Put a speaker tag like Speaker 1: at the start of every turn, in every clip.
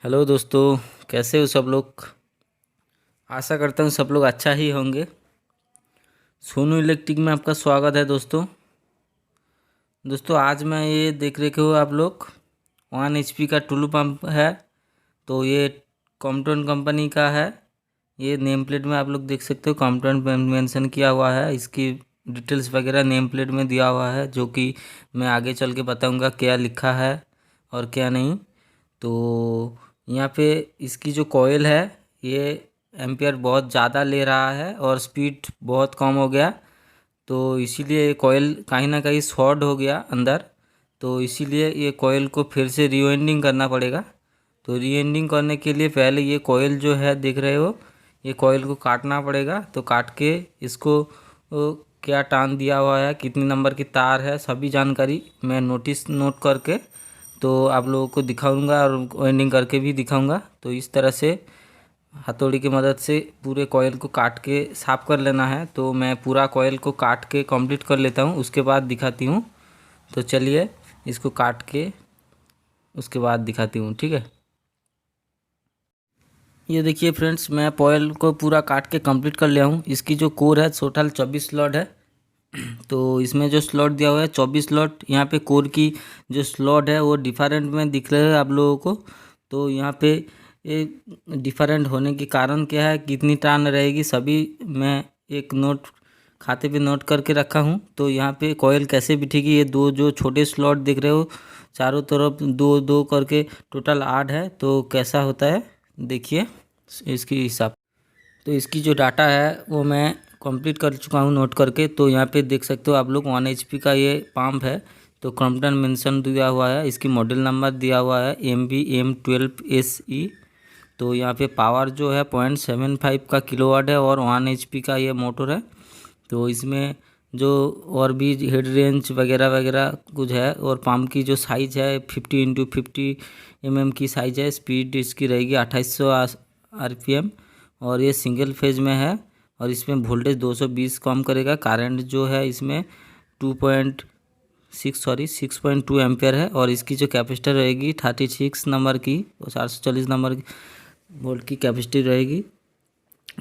Speaker 1: Hello दोस्तों, कैसे हो सब लोग। आशा करता हूँ सब लोग अच्छा ही होंगे। सोनू इलेक्ट्रिक में आपका स्वागत है दोस्तों। आज मैं ये देख रहे हो आप लोग 1 HP का टुल्लू पंप है। तो ये कॉम्पटन कंपनी का है। ये नेम प्लेट में आप लोग देख सकते हो, कॉम्पटन मेंशन किया हुआ है। इसकी डिटेल्स वगैरह नेम प्लेट में दिया हुआ है, जो कि मैं आगे चल के बताऊँगा क्या लिखा है और क्या नहीं। तो यहाँ पे इसकी जो कॉइल है, ये एम्पियर बहुत ज़्यादा ले रहा है और स्पीड बहुत कम हो गया। तो इसीलिए ये कॉइल कहीं ना कहीं शॉर्ट हो गया अंदर। तो इसीलिए ये कॉइल को फिर से रीवाइंडिंग करना पड़ेगा। तो रीवाइंडिंग करने के लिए पहले ये कॉइल जो है देख रहे हो, ये कॉइल को काटना पड़ेगा। तो काट के इसको क्या टान दिया हुआ है, कितनी नंबर की तार है, सभी जानकारी मैं नोट करके तो आप लोगों को दिखाऊंगा और वाइंडिंग करके भी दिखाऊंगा। तो इस तरह से हथौड़ी की मदद से पूरे कॉइल को काट के साफ़ कर लेना है। तो मैं पूरा कॉइल को काट के कंप्लीट कर लेता हूँ, उसके बाद दिखाती हूँ। तो चलिए इसको काट के उसके बाद दिखाती हूँ, ठीक है। ये देखिए फ्रेंड्स, मैं कॉइल को पूरा काट के कंप्लीट कर लिया हूँ। इसकी जो कोर है टोटल 24 स्लॉट है। तो इसमें जो स्लॉट दिया हुआ है 24 स्लॉट। यहाँ पे कोर की जो स्लॉट है वो डिफरेंट में दिख रहे हैं आप लोगों को। तो यहाँ पे ये डिफरेंट होने के कारण क्या है, कितनी टान रहेगी, सभी मैं एक नोट खाते पे नोट करके रखा हूँ। तो यहाँ पे कॉइल कैसे बिठेगी, ये दो जो छोटे स्लॉट दिख रहे हो चारों तरफ दो दो करके टोटल 8 है। तो कैसा होता है देखिए इसकी हिसाब। तो इसकी जो डाटा है वो मैं कंप्लीट कर चुका हूँ नोट करके। तो यहाँ पे देख सकते हो आप लोग 1 HP का ये पंप है। तो क्रॉम्पटन मेंशन दिया हुआ है, इसकी मॉडल नंबर दिया हुआ है MBM12SE। तो यहाँ पे पावर जो है 0.75 का किलोवाट है और 1 HP का ये मोटर है। तो इसमें जो और भी हेड रेंज वगैरह वगैरह कुछ है, और पंप की जो साइज़ है 50x50 की साइज़ है। स्पीड इसकी रहेगी 2800 RPM और ये सिंगल फेज में है। और इसमें वोल्टेज 220 कम करेगा। करंट जो है इसमें 6.2 एम्पेयर है। और इसकी जो कैपेसिटर रहेगी 36 नंबर की और 440 नंबर की वोल्ट की कैपेसिटी रहेगी।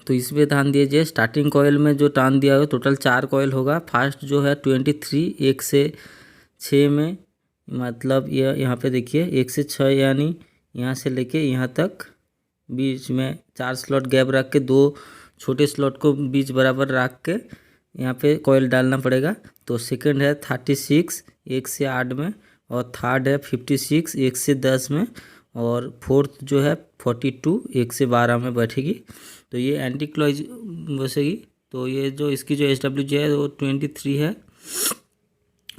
Speaker 1: तो इस पर ध्यान दीजिए, स्टार्टिंग कॉइल में जो टान दिया है टोटल 4 कॉइल होगा। फास्ट जो है 23 1 से 6 में, मतलब ये यहाँ पे देखिए 1 से 6 यानी यहाँ से लेके यहाँ तक बीच में 4 स्लॉट गैप रख के, 2 छोटे स्लॉट को बीच बराबर रख के यहाँ पे कॉइल डालना पड़ेगा। तो सेकंड है 36 1 से 8 में, और थर्ड है 56 1 से 10 में, और फोर्थ जो है 42 1 से 12 में बैठेगी। तो ये एंटी क्लॉज बसेगी। तो ये जो इसकी जो SWJ है वो 23 है।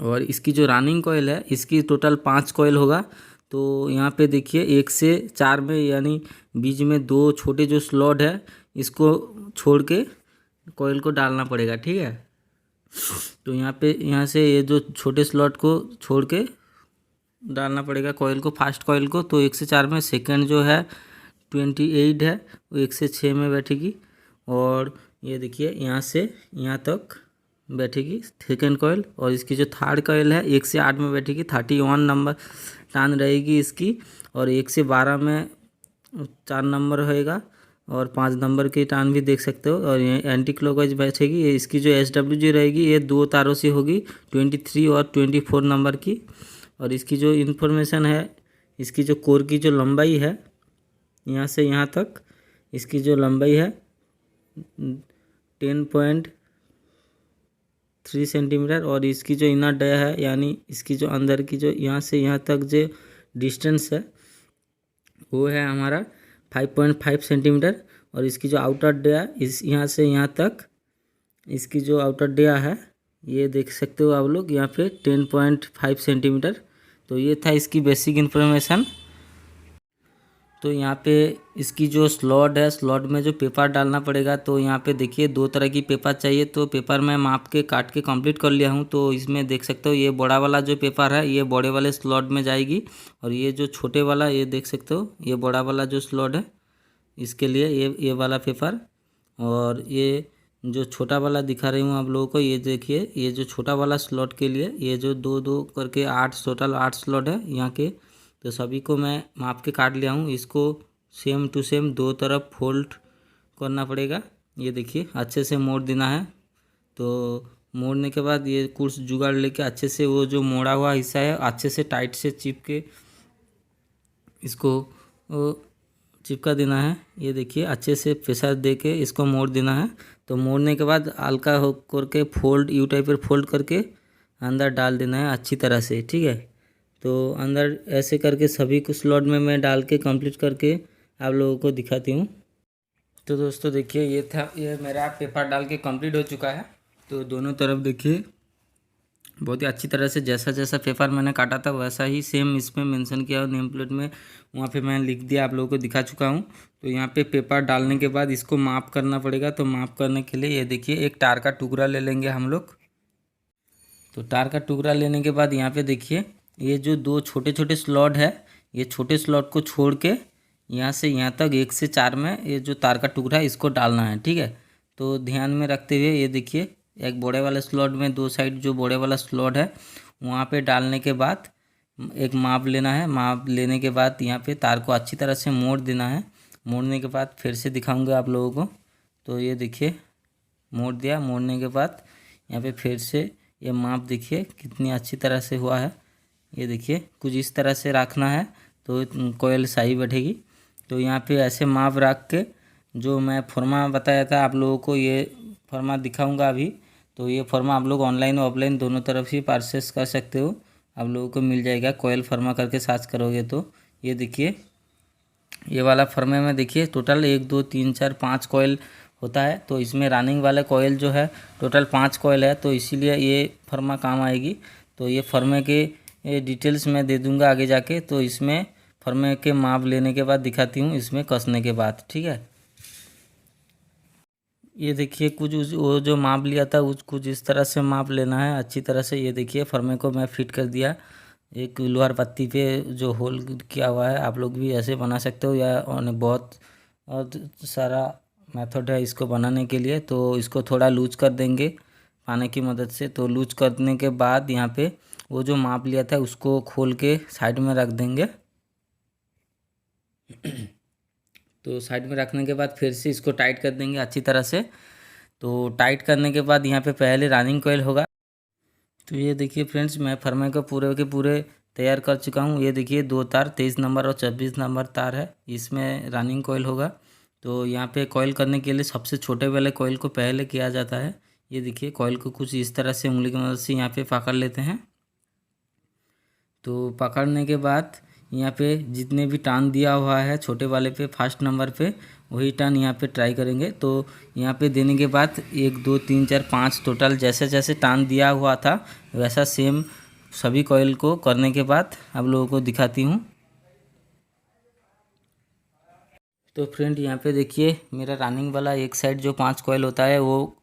Speaker 1: और इसकी जो रनिंग कॉइल है इसकी टोटल 5 कॉइल होगा। तो यहाँ पे देखिए 1 से 4 में, यानी बीच में 2 छोटे जो स्लॉट है इसको छोड़ के कॉइल को डालना पड़ेगा, ठीक है। तो यहाँ से ये जो छोटे स्लॉट को छोड़ के डालना पड़ेगा कॉइल को, फास्ट कॉइल को। तो 1 से 4 में, सेकंड जो है 28 है वो 1 से 6 में बैठेगी। और ये देखिए यहाँ से यहाँ तक बैठेगी सेकेंड कॉइल। और इसकी जो थर्ड कॉइल है 1 से 8 में बैठेगी, 31 नंबर टान रहेगी इसकी। और 1 से 12 में 4 नंबर होएगा, और 5 नंबर की टान भी देख सकते हो। और ये एंटी क्लॉकवाइज बैठेगी। ये इसकी जो SWJ रहेगी ये 2 तारों से होगी, 23 और 24 नंबर की। और इसकी जो इन्फॉर्मेशन है, इसकी जो कोर की जो लंबाई है यहाँ से यहाँ तक, इसकी जो लंबाई है 10.3 सेंटीमीटर। और इसकी जो इनर डाया है, यानी इसकी जो अंदर की जो यहाँ से यहाँ तक जो डिस्टेंस है वो है हमारा 5.5 सेंटीमीटर। और इसकी जो आउटर डाया इस यहाँ से यहाँ तक, इसकी जो आउटर डाया है ये देख सकते हो आप लोग यहाँ पे 10.5 सेंटीमीटर। तो ये था इसकी बेसिक इन्फॉर्मेशन। तो यहाँ पे इसकी जो स्लॉट है, स्लॉट में जो पेपर डालना पड़ेगा। तो यहाँ पे देखिए 2 तरह की पेपर चाहिए। तो पेपर मैं माप के काट के कंप्लीट कर लिया हूँ। तो इसमें देख सकते हो ये बड़ा वाला जो पेपर है ये बड़े वाले स्लॉट में जाएगी। और ये जो छोटे वाला, ये देख सकते हो ये बड़ा वाला जो स्लॉट है इसके लिए ये वाला पेपर। और ये जो छोटा वाला दिखा रही हूँ आप लोगों को, ये देखिए ये जो छोटा वाला स्लॉट के लिए ये जो 2 2 करके 8 टोटल 8 स्लॉट है यहाँ के। तो सभी को मैं माप के काट लिया हूँ। इसको सेम टू सेम दो तरफ फोल्ड करना पड़ेगा। ये देखिए अच्छे से मोड़ देना है। तो मोड़ने के बाद ये कुछ जुगाड़ लेके अच्छे से वो जो मोड़ा हुआ हिस्सा है अच्छे से टाइट से चिपके इसको चिपका देना है। ये देखिए अच्छे से प्रेशर दे के इसको मोड़ देना है। तो मोड़ने के बाद हल्का हो करके फोल्ड यू टाइप पर फोल्ड करके अंदर डाल देना है अच्छी तरह से, ठीक है। तो अंदर ऐसे करके सभी को स्लॉट में मैं डाल के कंप्लीट करके आप लोगों को दिखाती हूँ। तो दोस्तों देखिए ये मेरा पेपर डाल के कंप्लीट हो चुका है। तो दोनों तरफ देखिए बहुत ही अच्छी तरह से जैसा जैसा पेपर मैंने काटा था वैसा ही सेम इसमें मेंशन किया, नेम प्लेट में वहाँ पे मैं लिख दिया, आप लोगों को दिखा चुका हूँ। तो यहाँ पे पेपर डालने के बाद इसको माप करना पड़ेगा। तो माप करने के लिए ये देखिए एक तार का टुकड़ा ले लेंगे हम लोग। तो तार का टुकड़ा लेने के बाद यहाँ पे देखिए ये जो दो छोटे छोटे स्लॉट है, ये छोटे स्लॉट को छोड़ के यहाँ से यहाँ तक 1 से 4 में ये जो तार का टुकड़ा है इसको डालना है, ठीक है। तो ध्यान में रखते हुए ये देखिए एक बड़े वाले स्लॉट में दो साइड जो बड़े वाला स्लॉट है वहाँ पे डालने के बाद एक माप लेना है। माप लेने के बाद यहाँ पे तार को अच्छी तरह से मोड़ देना है। मोड़ने के बाद फिर से दिखाऊंगा आप लोगों को। तो ये देखिए मोड़ दिया। मोड़ने के बाद यहाँ पे फिर से ये माप देखिए कितनी अच्छी तरह से हुआ है। ये देखिए कुछ इस तरह से रखना है तो कोयल सही बैठेगी। तो यहाँ पे ऐसे माप रख के जो मैं फॉर्मा बताया था आप लोगों को ये फॉर्मा दिखाऊंगा अभी। तो ये फॉर्मा आप लोग ऑनलाइन ऑफलाइन दोनों तरफ ही परचेस कर सकते हो, आप लोगों को मिल जाएगा। कोयल फॉर्मा करके सर्च करोगे तो ये देखिए ये वाला फॉर्मे में देखिए टोटल 1 2 3 4 5 कोयल होता है। तो इसमें रनिंग वाले कोयल जो है टोटल 5 कोयल है, तो इसीलिए ये फॉर्मा काम आएगी। तो ये फॉर्मे के डिटेल्स मैं दे दूंगा आगे जाके। तो इसमें फॉर्मे के माप लेने के बाद दिखाती हूँ इसमें कसने के बाद, ठीक है। ये देखिए कुछ वो जो माप लिया था कुछ इस तरह से माप लेना है अच्छी तरह से। ये देखिए फॉर्मे को मैं फिट कर दिया एक लोहार पत्ती पे जो होल किया हुआ है। आप लोग भी ऐसे बना सकते हो या बहुत सारा मेथड है इसको बनाने के लिए। तो इसको थोड़ा लूज कर देंगे पानी की मदद से। तो लूज करने के बाद यहाँ पे वो जो माप लिया था उसको खोल के साइड में रख देंगे। तो साइड में रखने के बाद फिर से इसको टाइट कर देंगे अच्छी तरह से। तो टाइट करने के बाद यहाँ पे पहले रनिंग कोयल होगा। तो ये देखिए फ्रेंड्स मैं फॉर्मे को पूरे के पूरे तैयार कर चुका हूँ। ये देखिए 2 तार 23 नंबर और 26 नंबर तार है, इसमें रनिंग कोयल होगा। तो यहाँ पे कोयल करने के लिए सबसे छोटे वाले कोयल को पहले किया जाता है। ये देखिए कोयल को कुछ इस तरह से उंगली की मदद से यहाँ पे पकड़ लेते हैं। तो पकड़ने के बाद यहाँ पे जितने भी टर्न दिया हुआ है छोटे वाले पे फर्स्ट नंबर पे वही टर्न यहाँ पे ट्राई करेंगे। तो यहाँ पे देने के बाद 1 2 3 4 5 टोटल जैसे जैसे टर्न दिया हुआ था वैसा सेम सभी कॉइल को करने के बाद आप लोगों को दिखाती हूँ। तो फ्रेंड यहाँ पे देखिए मेरा रनिंग वाला एक साइड जो 5 कॉइल होता है वो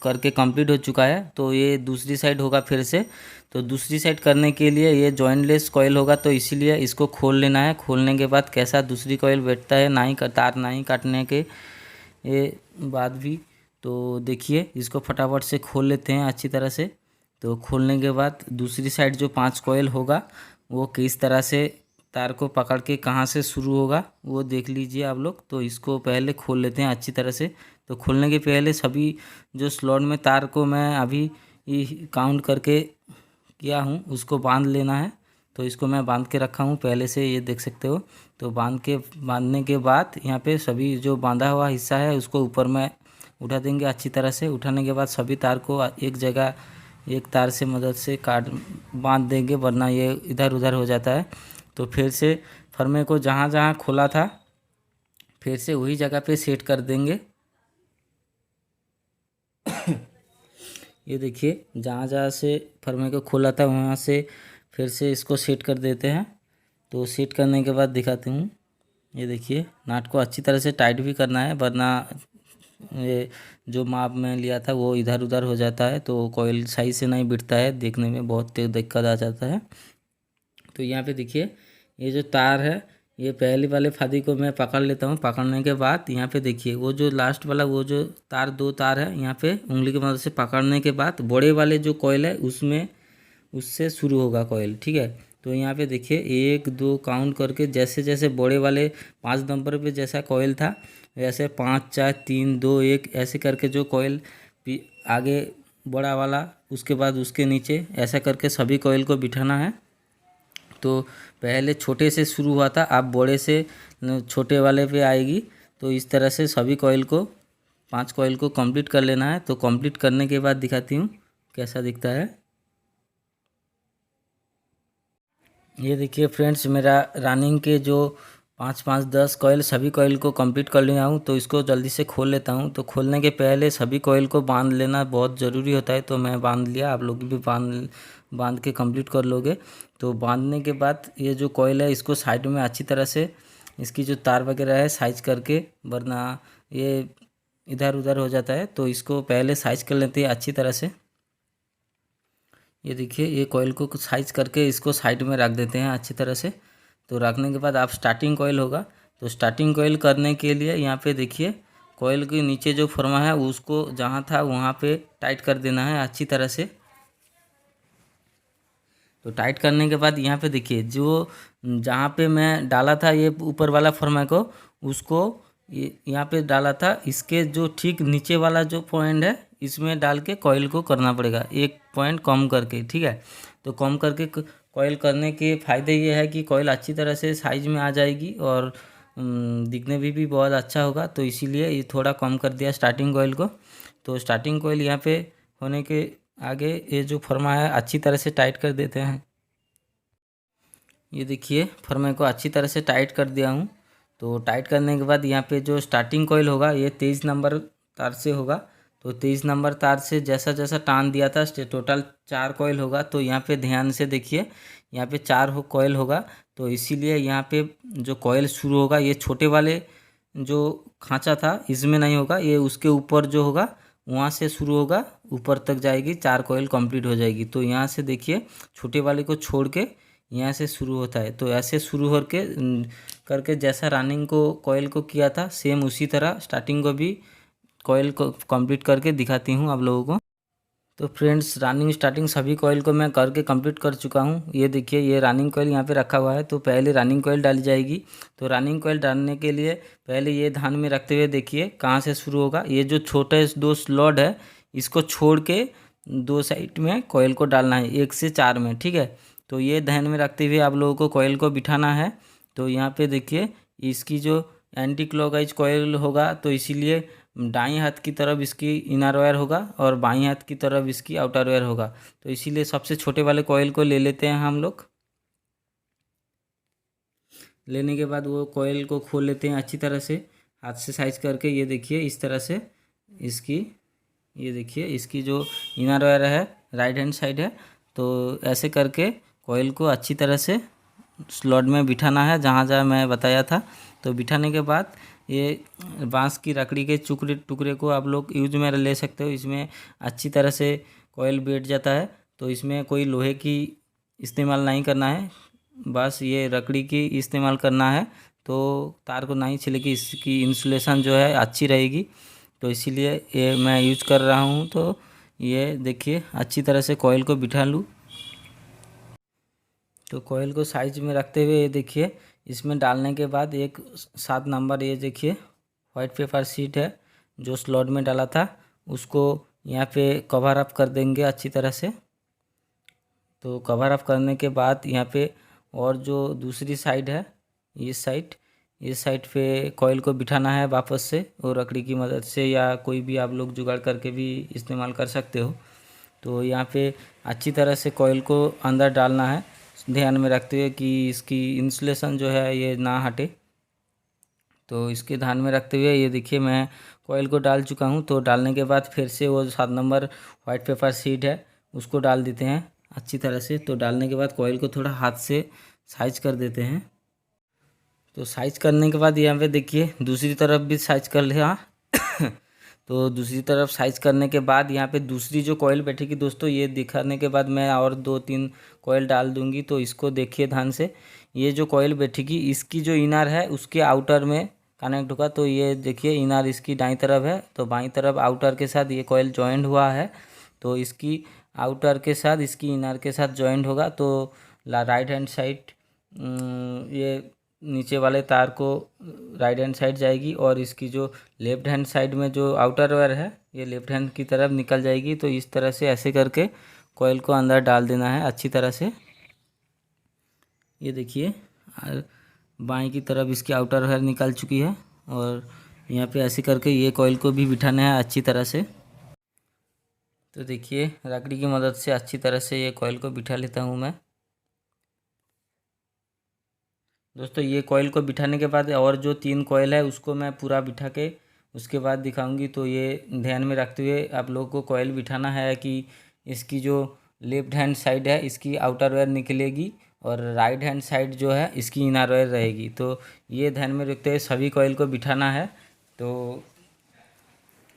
Speaker 1: करके कंप्लीट हो चुका है। तो ये दूसरी साइड होगा फिर से। तो दूसरी साइड करने के लिए ये जॉइंटलेस कॉइल होगा, तो इसीलिए इसको खोल लेना है। खोलने के बाद कैसा दूसरी कॉइल बैठता है तार नहीं काटने के ये बाद भी। तो देखिए इसको फटाफट से खोल लेते हैं अच्छी तरह से। तो खोलने के बाद दूसरी साइड जो 5 कॉइल होगा वो किस तरह से तार को पकड़ के कहाँ से शुरू होगा वो देख लीजिए आप लोग। तो इसको पहले खोल लेते हैं अच्छी तरह से। तो खोलने के पहले सभी जो स्लॉट में तार को मैं अभी काउंट करके किया हूँ उसको बांध लेना है। तो इसको मैं बांध के रखा हूँ पहले से, ये देख सकते हो। तो बांधने के बाद यहाँ पे सभी जो बांधा हुआ हिस्सा है उसको ऊपर में उठा देंगे अच्छी तरह से। उठाने के बाद सभी तार को एक जगह एक तार से मदद से बांध देंगे, वरना ये इधर उधर हो जाता है। तो फिर से फर्मे को जहाँ जहाँ खोला था फिर से वही जगह पे सेट कर देंगे। ये देखिए जहाँ जहाँ से फर्मे को खोला था वहाँ से फिर से इसको सेट कर देते हैं। तो सेट करने के बाद दिखाती हूँ। ये देखिए नाट को अच्छी तरह से टाइट भी करना है, वरना ये जो माप में लिया था वो इधर उधर हो जाता है। तो कॉइल सही से नहीं बिठता है, देखने में बहुत दिक्कत आ जाता है। तो यहाँ पे देखिए ये जो तार है ये पहली वाले फादी को मैं पकड़ लेता हूँ। पकड़ने के बाद यहाँ पे देखिए वो जो लास्ट वाला वो जो तार 2 तार है यहाँ पे उंगली की मदद से पकड़ने के बाद बड़े वाले जो कॉइल है उसमें उससे शुरू होगा कॉइल, ठीक है। तो यहाँ पे देखिए 1 2 काउंट करके जैसे जैसे बड़े वाले 5 नंबर पे जैसा कॉइल था वैसे 5 4 3 2 1 ऐसे करके जो कॉइल आगे बड़ा वाला उसके बाद उसके नीचे ऐसा करके सभी कॉइल को बिठाना है। तो पहले छोटे से शुरू हुआ था, अब बड़े से छोटे वाले पे आएगी। तो इस तरह से सभी कॉइल को 5 कॉइल को कंप्लीट कर लेना है। तो कंप्लीट करने के बाद दिखाती हूँ कैसा दिखता है। ये देखिए फ्रेंड्स, मेरा रनिंग के जो 5 5 10 कॉइल सभी कॉइल को कंप्लीट कर लिया हूँ। तो इसको जल्दी से खोल लेता हूँ। तो खोलने के पहले सभी कॉइल को बांध लेना बहुत ज़रूरी होता है। तो मैं बांध लिया, आप लोग भी बांध के कंप्लीट कर लोगे। तो बांधने के बाद ये जो कॉइल है इसको साइड में अच्छी तरह से इसकी जो तार वगैरह है साइज करके, वरना ये इधर उधर हो जाता है। तो इसको पहले साइज कर लेते हैं अच्छी तरह से। ये देखिए ये कॉइल को साइज करके इसको साइड में रख देते हैं अच्छी तरह से। तो रखने के बाद आप स्टार्टिंग कॉइल होगा, तो स्टार्टिंग कॉइल करने के लिए यहाँ पे देखिए कॉइल के नीचे जो फरमा है उसको जहाँ था वहाँ पे टाइट कर देना है अच्छी तरह से। तो टाइट करने के बाद यहाँ पे देखिए जो जहाँ पे मैं डाला था ये ऊपर वाला फरमा को, उसको यहाँ पे डाला था, इसके जो ठीक नीचे वाला जो पॉइंट है इसमें डाल के कॉइल को करना पड़ेगा, 1 पॉइंट कम करके, ठीक है। तो कम करके कॉइल करने के फ़ायदे ये है कि कॉइल अच्छी तरह से साइज में आ जाएगी और दिखने भी बहुत अच्छा होगा। तो इसीलिए ये थोड़ा कम कर दिया स्टार्टिंग कॉइल को। तो स्टार्टिंग कॉइल यहाँ पे होने के आगे ये जो फरमा है अच्छी तरह से टाइट कर देते हैं। ये देखिए फर्मे को अच्छी तरह से टाइट कर दिया हूँ। तो टाइट करने के बाद यहाँ पे जो स्टार्टिंग कॉइल होगा ये 23 नंबर तार से होगा। तो 23 नंबर तार से जैसा जैसा टान दिया था टोटल 4 कॉइल होगा। तो यहाँ पे ध्यान से देखिए यहाँ पे 4 कॉइल होगा। तो इसीलिए यहाँ पे जो कॉइल शुरू होगा ये छोटे वाले जो खांचा था इसमें नहीं होगा, ये उसके ऊपर जो होगा वहाँ से शुरू होगा, ऊपर तक जाएगी, 4 कॉइल कंप्लीट हो जाएगी। तो यहाँ से देखिए छोटे वाले को छोड़ के यहाँ से शुरू होता है। तो ऐसे शुरू होकर करके जैसा रनिंग को कॉइल को किया था सेम उसी तरह स्टार्टिंग को भी कॉइल को कंप्लीट करके दिखाती हूँ आप लोगों को। तो फ्रेंड्स रनिंग स्टार्टिंग सभी कॉइल को मैं करके कंप्लीट कर चुका हूँ। ये देखिए ये रनिंग कॉइल यहाँ पे रखा हुआ है। तो पहले रनिंग कॉइल डाली जाएगी। तो रनिंग कॉइल डालने के लिए पहले ये ध्यान में रखते हुए देखिए कहाँ से शुरू होगा। ये जो छोटे 2 स्लॉट है इसको छोड़ के 2 साइड में कॉइल को डालना है, 1 से 4 में, ठीक है। तो ये ध्यान में रखते हुए आप लोगों को कॉइल को बिठाना है। तो यहाँ पे देखिए इसकी जो एंटी क्लॉकवाइज कॉइल होगा तो इसीलिए दाईं हाथ की तरफ इसकी इनर वायर होगा और बाईं हाथ की तरफ इसकी आउटर वायर होगा। तो इसीलिए सबसे छोटे वाले कॉइल को ले लेते हैं हम लोग। लेने के बाद वो कॉइल को खोल लेते हैं अच्छी तरह से हाथ से साइज करके। ये देखिए इस तरह से इसकी, ये देखिए इसकी जो इनर वायर है राइट हैंड साइड है। तो ऐसे करके कॉइल को अच्छी तरह से स्लॉट में बिठाना है जहाँ जहाँ मैं बताया था। तो बिठाने के बाद ये बांस की लकड़ी के टुकड़े को आप लोग यूज में ले सकते हो। इसमें अच्छी तरह से कॉइल बैठ जाता है। तो इसमें कोई लोहे की इस्तेमाल नहीं करना है, बस ये लकड़ी की इस्तेमाल करना है। तो तार को नहीं छिलेगी, इसकी इंसुलेशन जो है अच्छी रहेगी। तो इसीलिए ये मैं यूज कर रहा हूँ। तो ये देखिए अच्छी तरह से कॉइल को बिठा लूँ। तो कॉइल को साइज में रखते हुए ये देखिए इसमें डालने के बाद एक 7 नंबर ये देखिए वाइट पेपर शीट है जो स्लॉट में डाला था उसको यहाँ पे कवर अप कर देंगे अच्छी तरह से। तो कवर अप करने के बाद यहाँ पे और जो दूसरी साइड है इस साइड पे कॉइल को बिठाना है वापस से, और लकड़ी की मदद से या कोई भी आप लोग जुगाड़ करके भी इस्तेमाल कर सकते हो। तो यहाँ पे अच्छी तरह से कॉइल को अंदर डालना है ध्यान में रखते हुए कि इसकी इंसुलेशन जो है ये ना हटे। तो इसके ध्यान में रखते हुए ये देखिए मैं कॉइल को डाल चुका हूँ। तो डालने के बाद फिर से वो 7 नंबर वाइट पेपर शीट है उसको डाल देते हैं अच्छी तरह से। तो डालने के बाद कॉइल को थोड़ा हाथ से साइज कर देते हैं। तो साइज करने के बाद यहाँ पे देखिए दूसरी तरफ भी साइज कर लिया। तो दूसरी तरफ साइज करने के बाद यहाँ पे दूसरी जो कॉइल बैठेगी दोस्तों, ये दिखाने के बाद मैं और 2-3 कॉइल डाल दूंगी। तो इसको देखिए ध्यान से, ये जो कॉइल बैठेगी इसकी जो इनर है उसके आउटर में कनेक्ट होगा। तो ये देखिए इनर इसकी दाईं तरफ है, तो बाईं तरफ आउटर के साथ ये कॉइल जॉइंट हुआ है। तो इसकी आउटर के साथ इसकी इनर के साथ जॉइंट होगा। तो राइट हैंड साइड ये नीचे वाले तार को राइट हैंड साइड जाएगी और इसकी जो लेफ्ट हैंड साइड में जो आउटर वायर है ये लेफ्ट हैंड की तरफ निकल जाएगी। तो इस तरह से ऐसे करके कॉइल को अंदर डाल देना है अच्छी तरह से। ये देखिए बाएं की तरफ इसकी आउटर वायर निकल चुकी है और यहाँ पे ऐसे करके ये कॉइल को भी बिठाना है अच्छी तरह से। तो देखिए लकड़ी की मदद से अच्छी तरह से ये कॉइल को बिठा लेता हूँ मैं। दोस्तों ये कॉइल को बिठाने के बाद और जो 3 कॉइल है उसको मैं पूरा बिठा के उसके बाद दिखाऊंगी। तो ये ध्यान में रखते हुए आप लोगों को कॉइल बिठाना है कि इसकी जो लेफ्ट हैंड साइड है इसकी आउटर वायर निकलेगी और राइट हैंड साइड जो है इसकी इनर वायर रहेगी। तो ये ध्यान में रखते हुए सभी कॉइल को बिठाना है। तो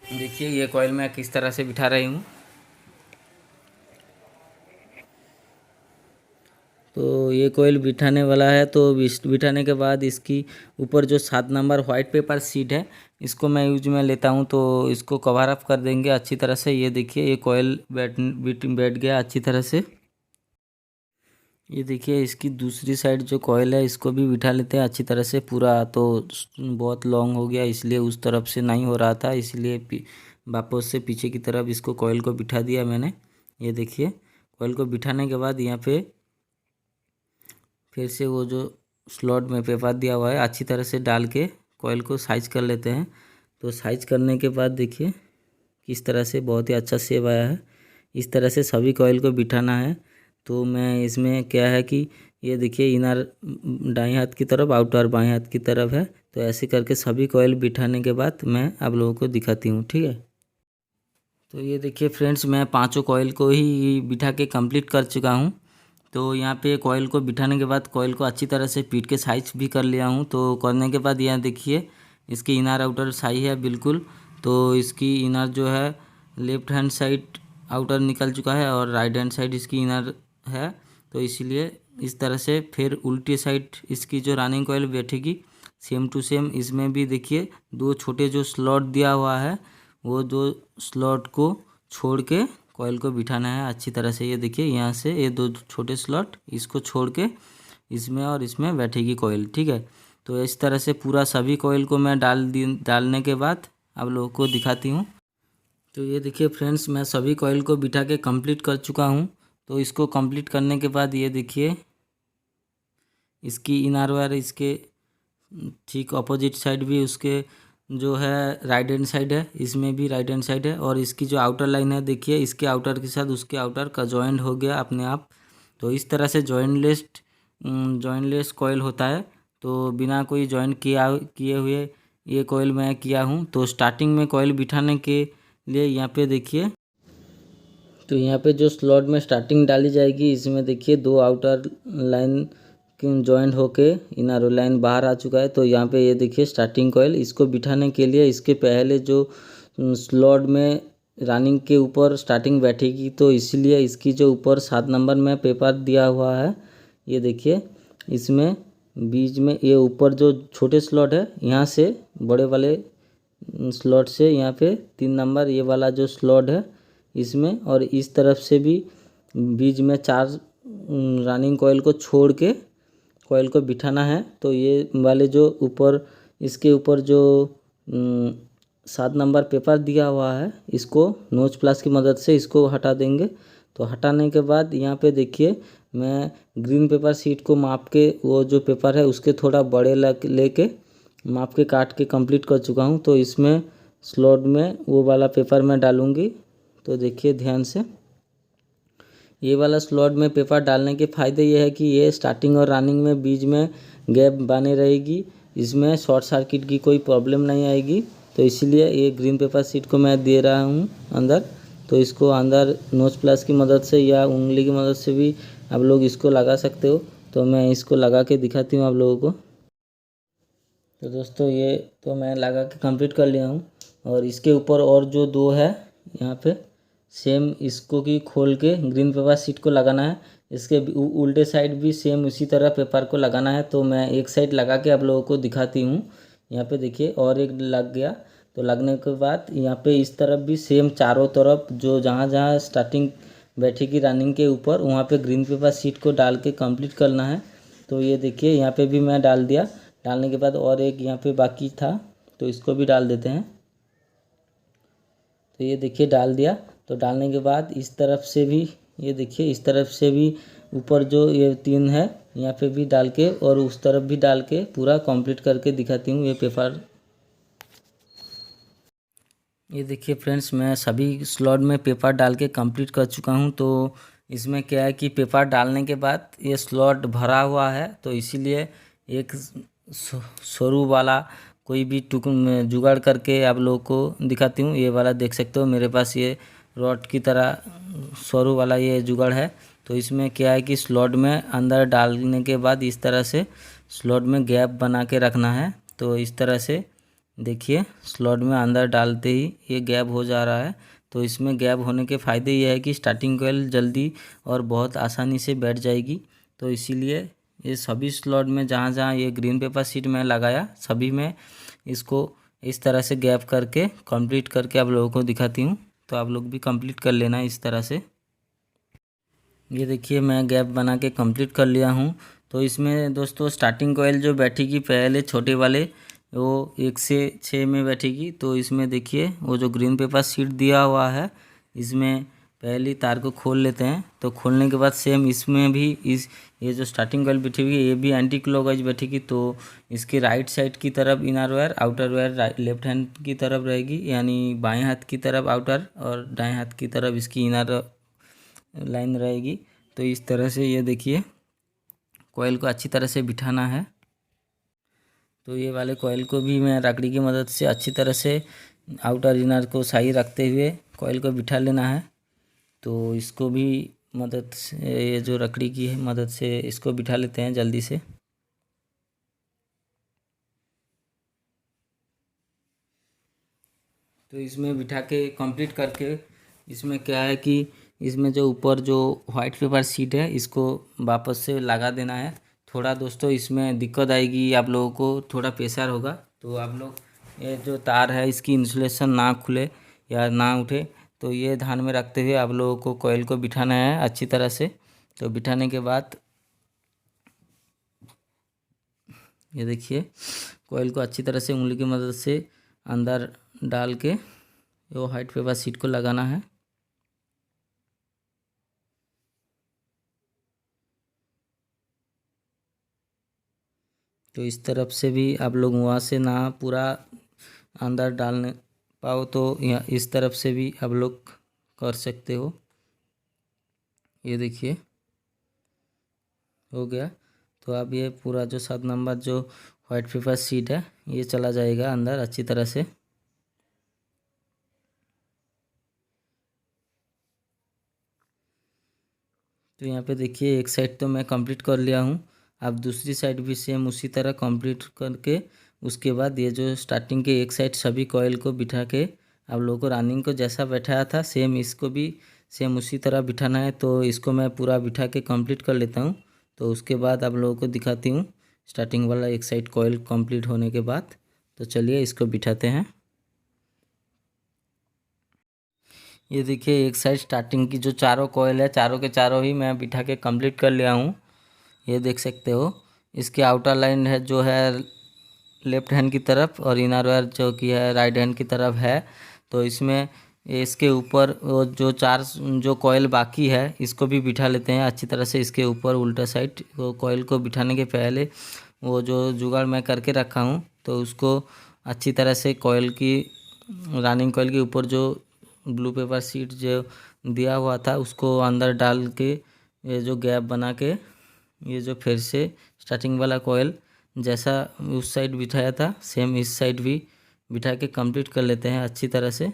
Speaker 1: देखिए ये कॉइल मैं किस तरह से बिठा रही हूँ। तो ये कॉइल बिठाने वाला है। तो बिठाने के बाद इसकी ऊपर जो 7 नंबर वाइट पेपर शीट है इसको मैं यूज में लेता हूँ। तो इसको कवर अप कर देंगे अच्छी तरह से। ये देखिए ये कॉइल बैठ गया अच्छी तरह से। ये देखिए इसकी दूसरी साइड जो कॉइल है इसको भी बिठा लेते हैं अच्छी तरह से पूरा। तो बहुत लॉन्ग हो गया इसलिए उस तरफ से नहीं हो रहा था, इसलिए वापस से पीछे की तरफ इसको कॉइल को बिठा दिया मैंने। ये देखिए कॉइल को बिठाने के बाद यहाँ पे फिर से वो जो स्लॉट में पेपर दिया हुआ है अच्छी तरह से डाल के कॉइल को साइज कर लेते हैं। तो साइज करने के बाद देखिए किस तरह से बहुत ही अच्छा शेप आया है। इस तरह से सभी कॉइल को बिठाना है। तो मैं इसमें क्या है कि ये देखिए इनर दाएं हाथ की तरफ आउटर बाएं हाथ की तरफ है। तो ऐसे करके सभी कॉइल बिठाने के बाद मैं आप लोगों को दिखाती हूँ, ठीक है। तो ये देखिए फ्रेंड्स मैं 5 कॉइल को ही बिठा के कंप्लीट कर चुका हूँ। तो यहाँ पे कॉइल को बिठाने के बाद कॉइल को अच्छी तरह से पीट के साइज भी कर लिया हूँ। तो करने के बाद यहाँ देखिए इसकी इनर आउटर सही है बिल्कुल। तो इसकी इनर जो है लेफ्ट हैंड साइड आउटर निकल चुका है और राइट हैंड साइड इसकी इनर है। तो इसीलिए इस तरह से फिर उल्टी साइड इसकी जो रनिंग कॉइल बैठेगी सेम टू सेम इसमें भी देखिए 2 छोटे जो स्लॉट दिया हुआ है वो 2 स्लॉट को छोड़ के कॉइल को बिठाना है अच्छी तरह से। ये देखिए यहाँ से ये 2 छोटे स्लॉट इसको छोड़ के इसमें और इसमें बैठेगी कॉइल, ठीक है। तो इस तरह से पूरा सभी कॉइल को मैं डालने के बाद आप लोगों को दिखाती हूँ। तो ये देखिए फ्रेंड्स मैं सभी कॉइल को बिठा के कंप्लीट कर चुका हूँ। तो इसको कंप्लीट करने के बाद ये देखिए इसकी इनर वायर इसके ठीक अपोजिट साइड भी उसके जो है राइट हैंड साइड है, इसमें भी राइट हैंड साइड है। और इसकी जो आउटर लाइन है देखिए इसके आउटर के साथ उसके आउटर का जॉइंट हो गया अपने आप। तो इस तरह से जॉइंटलेस कॉइल होता है। तो बिना कोई जॉइंट किए हुए ये कॉइल मैं किया हूँ। तो स्टार्टिंग में कॉइल बिठाने के लिए यहाँ पे देखिए तो यहाँ पे जो स्लॉट में स्टार्टिंग डाली जाएगी इसमें देखिए 2 आउटर लाइन जॉइंट होके इनर लाइन बाहर आ चुका है। तो यहाँ पे ये देखिए स्टार्टिंग कॉइल इसको बिठाने के लिए इसके पहले जो स्लॉट में रनिंग के ऊपर स्टार्टिंग बैठेगी। तो इसीलिए इसकी जो ऊपर 7 नंबर में पेपर दिया हुआ है ये देखिए इसमें बीच में ये ऊपर जो छोटे स्लॉट है यहाँ से बड़े वाले स्लॉट से यहाँ पे 3 नंबर ये वाला जो स्लॉट है इसमें और इस तरफ से भी बीच में 4 रनिंग कॉइल को छोड़ के कॉइल को बिठाना है। तो ये वाले जो ऊपर इसके ऊपर जो 7 नंबर पेपर दिया हुआ है इसको नोच प्लस की मदद से इसको हटा देंगे। तो हटाने के बाद यहाँ पे देखिए मैं ग्रीन पेपर शीट को माप के वो जो पेपर है उसके थोड़ा बड़े लेके माप के काट के कंप्लीट कर चुका हूँ। तो इसमें स्लॉट में वो वाला पेपर मैं डालूँगी। तो देखिए ध्यान से ये वाला स्लॉट में पेपर डालने के फ़ायदे ये है कि ये स्टार्टिंग और रनिंग में बीच में गैप बने रहेगी, इसमें शॉर्ट सर्किट की कोई प्रॉब्लम नहीं आएगी। तो इसीलिए ये ग्रीन पेपर शीट को मैं दे रहा हूँ अंदर। तो इसको अंदर नोच प्लस की मदद से या उंगली की मदद से भी आप लोग इसको लगा सकते हो। तो मैं इसको लगा के दिखाती हूँ आप लोगों को। तो दोस्तों ये तो मैं लगा के कंप्लीट कर लिया हूँ और इसके ऊपर और जो 2 है यहाँ पे सेम इसको की खोल के ग्रीन पेपर शीट को लगाना है। इसके उल्टे साइड भी सेम उसी तरह पेपर को लगाना है। तो मैं एक साइड लगा के आप लोगों को दिखाती हूँ। यहाँ पे देखिए और एक लग गया। तो लगने के बाद यहाँ पे इस तरफ भी सेम चारों तरफ जो जहाँ जहाँ स्टार्टिंग बैटरी की रनिंग के ऊपर वहाँ पे ग्रीन पेपर शीट को डाल के कंप्लीट करना है। तो ये देखिए यहाँ पे भी मैं डाल दिया। डालने के बाद और एक यहाँ पे बाकी था, तो इसको भी डाल देते हैं। तो ये देखिए डाल दिया। तो डालने के बाद इस तरफ से भी, ये देखिए इस तरफ से भी ऊपर जो ये 3 है यहाँ पे भी डाल के और उस तरफ भी डाल के पूरा कंप्लीट करके दिखाती हूँ ये पेपर। ये देखिए फ्रेंड्स, मैं सभी स्लॉट में पेपर डाल के कंप्लीट कर चुका हूँ। तो इसमें क्या है कि पेपर डालने के बाद ये स्लॉट भरा हुआ है, तो इसीलिए एक सरू वाला कोई भी जुगाड़ करके आप लोगों को दिखाती हूँ। ये वाला देख सकते हो मेरे पास ये रॉड की तरह सरू वाला ये जुगाड़ है। तो इसमें क्या है कि स्लॉट में अंदर डालने के बाद इस तरह से स्लॉट में गैप बना के रखना है। तो इस तरह से देखिए स्लॉट में अंदर डालते ही ये गैप हो जा रहा है। तो इसमें गैप होने के फ़ायदे ये है कि स्टार्टिंग कोयल जल्दी और बहुत आसानी से बैठ जाएगी। तो इसीलिए ये सभी स्लॉट में जहाँ जहाँ ये ग्रीन पेपर शीट में लगाया सभी में इसको इस तरह से गैप करके कंप्लीट करके आप लोगों को दिखाती हूँ। तो आप लोग भी कंप्लीट कर लेना इस तरह से। ये देखिए मैं गैप बना के कंप्लीट कर लिया हूँ। तो इसमें दोस्तों स्टार्टिंग कोयल जो बैठेगी पहले छोटे वाले वो 1 से 6 में बैठेगी। तो इसमें देखिए वो जो ग्रीन पेपर शीट दिया हुआ है इसमें पहली तार को खोल लेते हैं। तो खोलने के बाद सेम इसमें भी ये जो स्टार्टिंग कोयल बैठी हुई है ये भी एंटी क्लॉकवाइज बैठेगी। तो इसके राइट साइड की तरफ inner wire, outer wire left hand की तरफ रहेगी, यानी बाएं हाथ की तरफ आउटर और दाएं हाथ की तरफ इसकी इनर लाइन रहेगी। तो इस तरह से ये देखिए कोयल को अच्छी तरह से बिठाना है। तो ये वाले कोयल को भी मैं लकड़ी की मदद से अच्छी तरह से आउटर इनर को सही रखते हुए कोयल को बिठा लेना है। तो इसको भी मदद से, ये जो लकड़ी की है मदद से इसको बिठा लेते हैं जल्दी से। तो इसमें बिठा के कंप्लीट करके इसमें क्या है कि इसमें जो ऊपर जो वाइट पेपर शीट है इसको वापस से लगा देना है। थोड़ा दोस्तों इसमें दिक्कत आएगी, आप लोगों को थोड़ा प्रेशर होगा। तो आप लोग ये जो तार है इसकी इंसुलेशन ना खुले या ना उठे, तो ये ध्यान में रखते हुए आप लोगों को कोयल को बिठाना है अच्छी तरह से। तो बिठाने के बाद ये देखिए कोयल को अच्छी तरह से उंगली की मदद से अंदर डाल के वो वाइट पेपर शीट को लगाना है। तो इस तरफ से भी आप लोग वहाँ से ना पूरा अंदर डालने पाओ तो यहाँ इस तरफ से भी आप लोग कर सकते हो। ये देखिए हो गया। तो अब ये पूरा जो 7 नंबर जो वाइट पेपर शीट है ये चला जाएगा अंदर अच्छी तरह से। तो यहाँ पे देखिए एक साइड तो मैं कंप्लीट कर लिया हूँ। अब दूसरी साइड भी सेम उसी तरह कंप्लीट करके उसके बाद ये जो स्टार्टिंग के एक साइड सभी कॉयल को बिठा के आप लोगों को रनिंग को जैसा बैठाया था सेम इसको भी सेम उसी तरह बिठाना है। तो इसको मैं पूरा बिठा के कंप्लीट कर लेता हूँ। तो उसके बाद आप लोगों को दिखाती हूँ स्टार्टिंग वाला एक साइड कॉयल कंप्लीट होने के बाद। तो चलिए इसको बिठाते हैं। ये देखिए एक साइड स्टार्टिंग की जो चारों कॉयल है चारों के चारों ही मैं बिठा के कंप्लीट कर लिया हूँ। ये देख सकते हो इसके आउटर लाइन है जो है लेफ्ट हैंड की तरफ और इनर वायर जो कि है राइट हैंड की तरफ है। तो इसमें इसके ऊपर वो जो 4 जो कॉयल बाकी है इसको भी बिठा लेते हैं अच्छी तरह से। इसके ऊपर उल्टा साइड वो कॉयल को बिठाने के पहले वो जो जुगाड़ मैं करके रखा हूँ तो उसको अच्छी तरह से कॉयल की रनिंग कॉयल के ऊपर जो ब्लू पेपर शीट जो दिया हुआ था उसको अंदर डाल के ये जो गैप बना के ये जो फिर से स्टार्टिंग वाला कॉयल जैसा उस साइड बिठाया था सेम इस साइड भी बिठा के कंप्लीट कर लेते हैं अच्छी तरह से।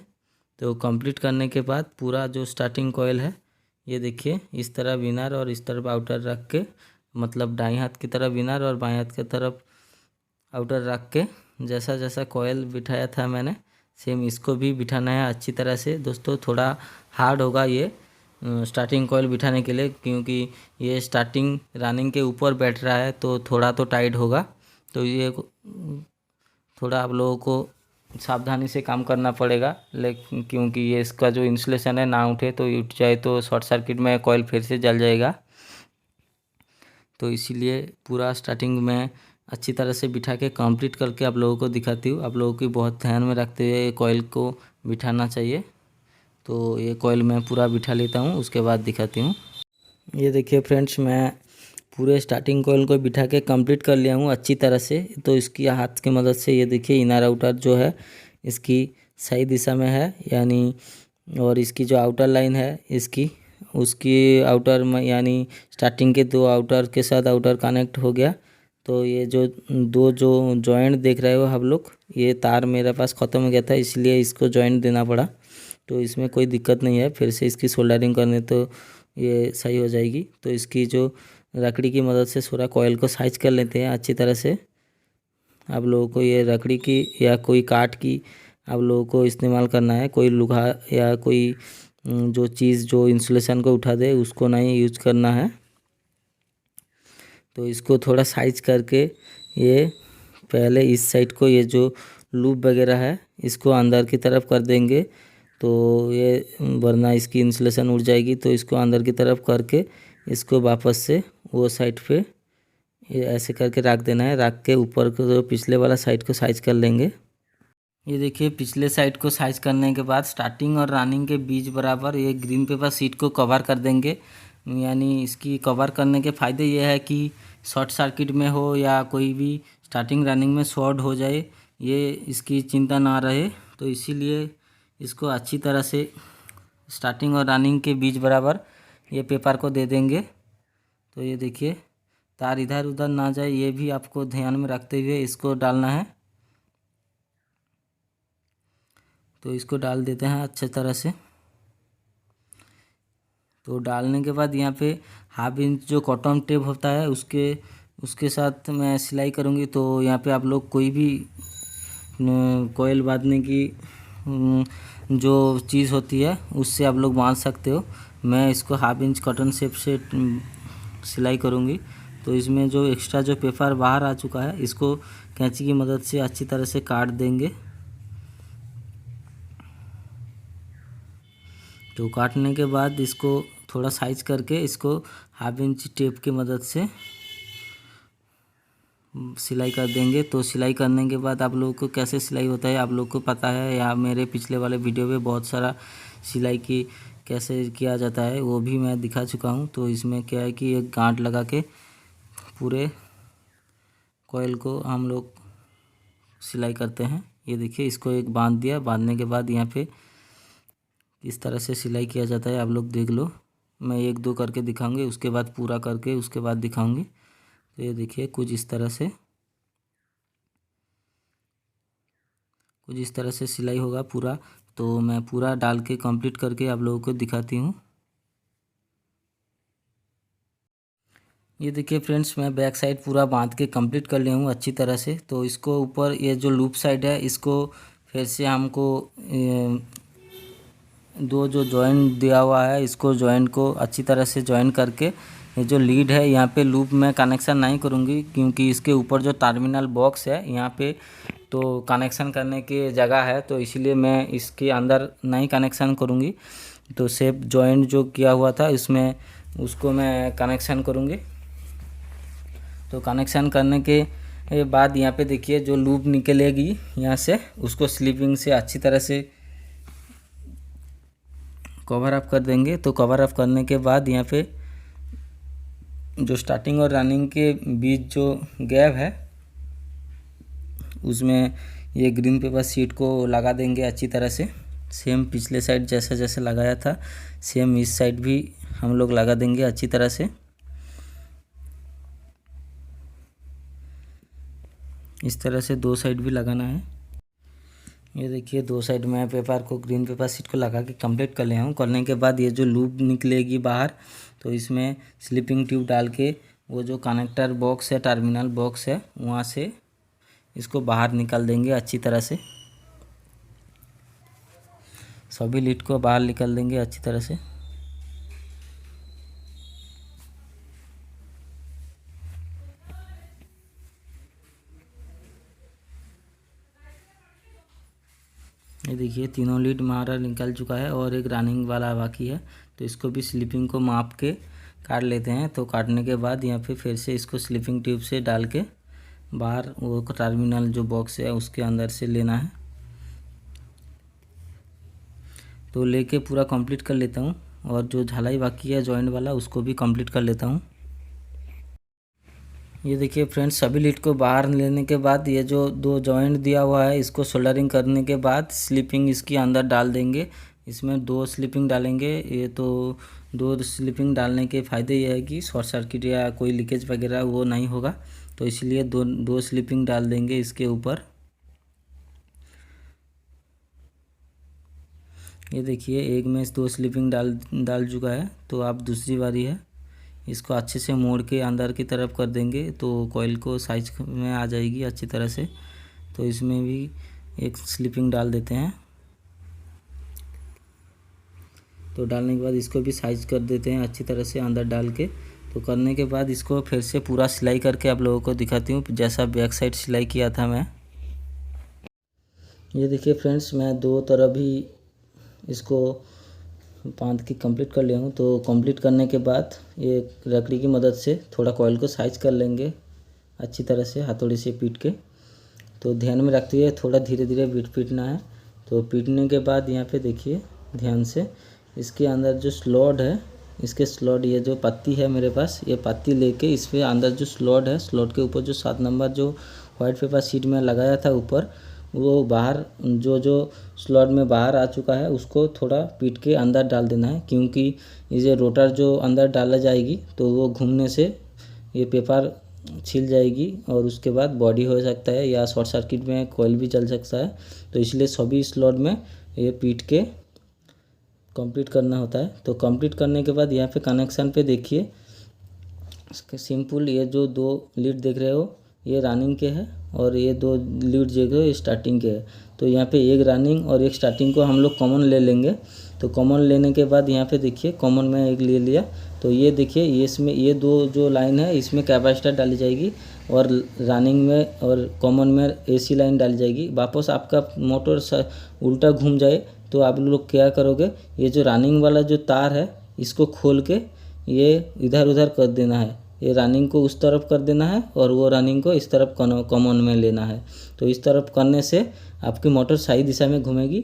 Speaker 1: तो कंप्लीट करने के बाद पूरा जो स्टार्टिंग कॉयल है ये देखिए इस तरफ इनर और इस तरफ आउटर रख के, मतलब दाएं हाथ की तरफ इनर और बाएं हाथ की तरफ आउटर रख के जैसा जैसा कॉयल बिठाया था मैंने सेम इसको भी बिठाना है अच्छी तरह से। दोस्तों थोड़ा हार्ड होगा ये स्टार्टिंग कॉयल बिठाने के लिए, क्योंकि ये स्टार्टिंग रनिंग के ऊपर बैठ रहा है तो थोड़ा तो टाइट होगा। तो ये थोड़ा आप लोगों को सावधानी से काम करना पड़ेगा, लेकिन क्योंकि ये इसका जो इंसुलेशन है ना उठे तो उठ जाए तो शॉर्ट सर्किट में कॉइल फिर से जल जाएगा। तो इसीलिए पूरा स्टार्टिंग में अच्छी तरह से बिठा के कंप्लीट करके आप लोगों को दिखाती हूँ। आप लोगों की बहुत ध्यान में रखते हुए कॉइल को बिठाना चाहिए। तो ये कॉइल मैं पूरा बिठा लेता हूँ, उसके बाद दिखाती हूँ। ये देखिए फ्रेंड्स, मैं पूरे स्टार्टिंग कॉइल को बिठा के कंप्लीट कर लिया हूँ अच्छी तरह से। तो इसकी हाथ की मदद से ये देखिए इनर आउटर जो है इसकी सही दिशा में है, यानी और इसकी जो आउटर लाइन है इसकी उसकी आउटर में, यानी स्टार्टिंग के दो आउटर के साथ आउटर कनेक्ट हो गया। तो ये जो दो जो जॉइंट देख रहे हो आप लोग, ये तार मेरे पास ख़त्म हो गया था, इसलिए इसको जॉइंट देना पड़ा। तो इसमें कोई दिक्कत नहीं है, फिर से इसकी सोल्डरिंग करने तो ये सही हो जाएगी। तो इसकी जो लकड़ी की मदद से थोड़ा कॉइल को साइज कर लेते हैं अच्छी तरह से। आप लोगों को ये लकड़ी की या कोई काठ की आप लोगों को इस्तेमाल करना है, कोई लोहा या कोई जो चीज़ जो इंसुलेशन को उठा दे उसको नहीं यूज करना है। तो इसको थोड़ा साइज करके ये पहले इस साइड को ये जो लूप वगैरह है इसको अंदर की तरफ कर देंगे, तो ये वरना इसकी इंसुलेशन उड़ जाएगी। तो इसको अंदर की तरफ करके इसको वापस से वो साइड पे ये ऐसे करके रख देना है। रख के ऊपर को जो पिछले वाला साइड को साइज कर लेंगे। ये देखिए पिछले साइड को साइज करने के बाद स्टार्टिंग और रनिंग के बीच बराबर ये ग्रीन पेपर शीट को कवर कर देंगे। यानी इसकी कवर करने के फ़ायदे ये है कि शॉर्ट सर्किट में हो या कोई भी स्टार्टिंग रनिंग में शॉर्ट हो जाए, ये इसकी चिंता ना रहे। तो इसीलिए इसको अच्छी तरह से स्टार्टिंग और रनिंग के बीच बराबर ये पेपर को दे देंगे। तो ये देखिए तार इधर उधर ना जाए, ये भी आपको ध्यान में रखते हुए इसको डालना है। तो इसको डाल देते हैं अच्छे तरह से। तो डालने के बाद यहाँ पे हाफ इंच जो कॉटन टेप होता है उसके साथ मैं सिलाई करूँगी। तो यहाँ पे आप लोग कोई भी कॉइल बांधने की जो चीज़ होती है उससे आप लोग बांध सकते हो। मैं इसको हाफ इंच कॉटन शेप से सिलाई करूँगी। तो इसमें जो एक्स्ट्रा जो पेपर बाहर आ चुका है इसको कैंची की मदद से अच्छी तरह से काट देंगे। तो काटने के बाद इसको थोड़ा साइज करके इसको हाफ इंच टेप की मदद से सिलाई कर देंगे। तो सिलाई करने के बाद आप लोगों को कैसे सिलाई होता है आप लोग को पता है, या मेरे पिछले वाले वीडियो में बहुत सारा सिलाई की कैसे किया जाता है वो भी मैं दिखा चुका हूँ। तो इसमें क्या है कि एक गांठ लगा के पूरे कॉइल को हम लोग सिलाई करते हैं। ये देखिए इसको एक बांध दिया, बांधने के बाद यहाँ पे इस तरह से सिलाई किया जाता है, आप लोग देख लो। मैं एक दो करके दिखाऊंगी, उसके बाद पूरा करके उसके बाद दिखाऊंगी। तो ये देखिए कुछ इस तरह से सिलाई होगा पूरा। तो मैं पूरा डाल के कंप्लीट करके आप लोगों को दिखाती हूँ। ये देखिए फ्रेंड्स, मैं बैक साइड पूरा बांध के कंप्लीट कर लिया हूँ अच्छी तरह से। तो इसको ऊपर ये जो लूप साइड है इसको फिर से हमको दो जो जॉइंट दिया हुआ है इसको जॉइंट को अच्छी तरह से जॉइन करके ये जो लीड है यहाँ पे लूप में कनेक्शन नहीं करूँगी, क्योंकि इसके ऊपर जो टर्मिनल बॉक्स है यहाँ पे तो कनेक्शन करने की जगह है। तो इसलिए मैं इसके अंदर नहीं कनेक्शन करूँगी। तो सेफ जॉइंट जो किया हुआ था इसमें उसको मैं कनेक्शन करूँगी। तो कनेक्शन करने के बाद यहाँ पे देखिए जो लूप निकलेगी यहाँ से उसको स्लीपिंग से अच्छी तरह से कवर अप कर देंगे। तो कवर अप करने के बाद यहाँ पे जो स्टार्टिंग और रनिंग के बीच जो गैप है उसमें ये ग्रीन पेपर शीट को लगा देंगे अच्छी तरह से। सेम पिछले साइड जैसा जैसे लगाया था सेम इस साइड भी हम लोग लगा देंगे अच्छी तरह से। इस तरह से दो साइड भी लगाना है। ये देखिए दो साइड में पेपर को ग्रीन पेपर शीट को लगा के कंप्लीट कर लिया हूँ। करने के बाद ये जो लूप निकलेगी बाहर तो इसमें स्लीपिंग ट्यूब डाल के वो जो कनेक्टर बॉक्स है टर्मिनल बॉक्स है वहाँ से इसको बाहर निकाल देंगे अच्छी तरह से। सभी लीड को बाहर निकाल देंगे अच्छी तरह से। ये देखिए तीनों लीड हमारा निकल चुका है और एक रनिंग वाला बाकी है। तो इसको भी स्लीपिंग को माप के काट लेते हैं। तो काटने के बाद यहाँ पे फिर से इसको स्लीपिंग ट्यूब से डाल के बाहर वो टर्मिनल जो बॉक्स है उसके अंदर से लेना है। तो लेके पूरा कंप्लीट कर लेता हूँ और जो झालाई बाकी है जॉइंट वाला उसको भी कंप्लीट कर लेता हूँ। ये देखिए फ्रेंड्स, सभी लीड को बाहर लेने के बाद ये जो दो जॉइंट दिया हुआ है इसको सोल्डरिंग करने के बाद स्लीपिंग इसके अंदर डाल देंगे। इसमें 2 स्लीपिंग डालेंगे। ये तो 2 स्लीपिंग डालने के फ़ायदे ये है कि शॉर्ट सर्किट या कोई लीकेज वगैरह वो नहीं होगा। तो इसलिए दो स्लीपिंग डाल देंगे इसके ऊपर। ये देखिए एक में 2 स्लीपिंग डाल चुका है। तो अब दूसरी बारी है, इसको अच्छे से मोड़ के अंदर की तरफ कर देंगे तो कॉइल को साइज में आ जाएगी अच्छी तरह से। तो इसमें भी एक स्लीपिंग डाल देते हैं। तो डालने के बाद इसको भी साइज कर देते हैं अच्छी तरह से अंदर डाल के। तो करने के बाद इसको फिर से पूरा सिलाई करके आप लोगों को दिखाती हूँ जैसा बैक साइड सिलाई किया था मैं। ये देखिए फ्रेंड्स, मैं 2 तरफ ही इसको बांध के कंप्लीट कर लिया हूँ। तो कंप्लीट करने के बाद ये लकड़ी की मदद से थोड़ा कॉइल को साइज कर लेंगे अच्छी तरह से हथौड़ी से पीट के। तो ध्यान में रखते हुए थोड़ा धीरे धीरे पीटना है। तो पीटने के बाद यहाँ पे देखिए ध्यान से इसके अंदर जो स्लॉट है, इसके स्लॉट ये जो पत्ती है मेरे पास, ये पत्ती लेके इस पर अंदर जो स्लॉट है, स्लॉट के ऊपर जो 7 नंबर जो वाइट पेपर शीट में लगाया था ऊपर, वो बाहर जो स्लॉट में बाहर आ चुका है उसको थोड़ा पीट के अंदर डाल देना है। क्योंकि ये रोटर जो अंदर डाला जाएगी तो वो घूमने से ये पेपर छिल जाएगी और उसके बाद बॉडी हो सकता है या शॉर्ट सर्किट में कॉइल भी जल सकता है। तो इसलिए सभी स्लॉट में ये पीट के कंप्लीट करना होता है। तो कंप्लीट करने के बाद यहाँ पे कनेक्शन पे देखिए सिंपल, ये जो 2 लीड देख रहे हो ये रनिंग के हैं और ये 2 लीड देख रहे हो ये स्टार्टिंग के हैं। तो यहाँ पे एक रनिंग और एक स्टार्टिंग को हम लोग कॉमन ले लेंगे। तो कॉमन लेने के बाद यहाँ पे देखिए कॉमन में एक ले लिया। तो ये देखिए ये इसमें ये 2 जो लाइन है इसमें कैपेसिटर डाली जाएगी और रनिंग में और कॉमन में AC लाइन डाली जाएगी। वापस आपका मोटर उल्टा घूम जाए तो आप लोग क्या करोगे, ये जो रनिंग वाला जो तार है इसको खोल के ये इधर उधर कर देना है। ये रनिंग को उस तरफ कर देना है और वो रनिंग को इस तरफ कॉमन में लेना है। तो इस तरफ करने से आपकी मोटर सही दिशा में घूमेगी।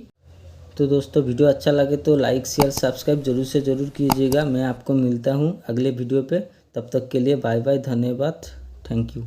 Speaker 1: तो दोस्तों वीडियो अच्छा लगे तो लाइक शेयर सब्सक्राइब जरूर से ज़रूर कीजिएगा। मैं आपको मिलता हूँ अगले वीडियो पे। तब तक के लिए बाय बाय, धन्यवाद, थैंक यू।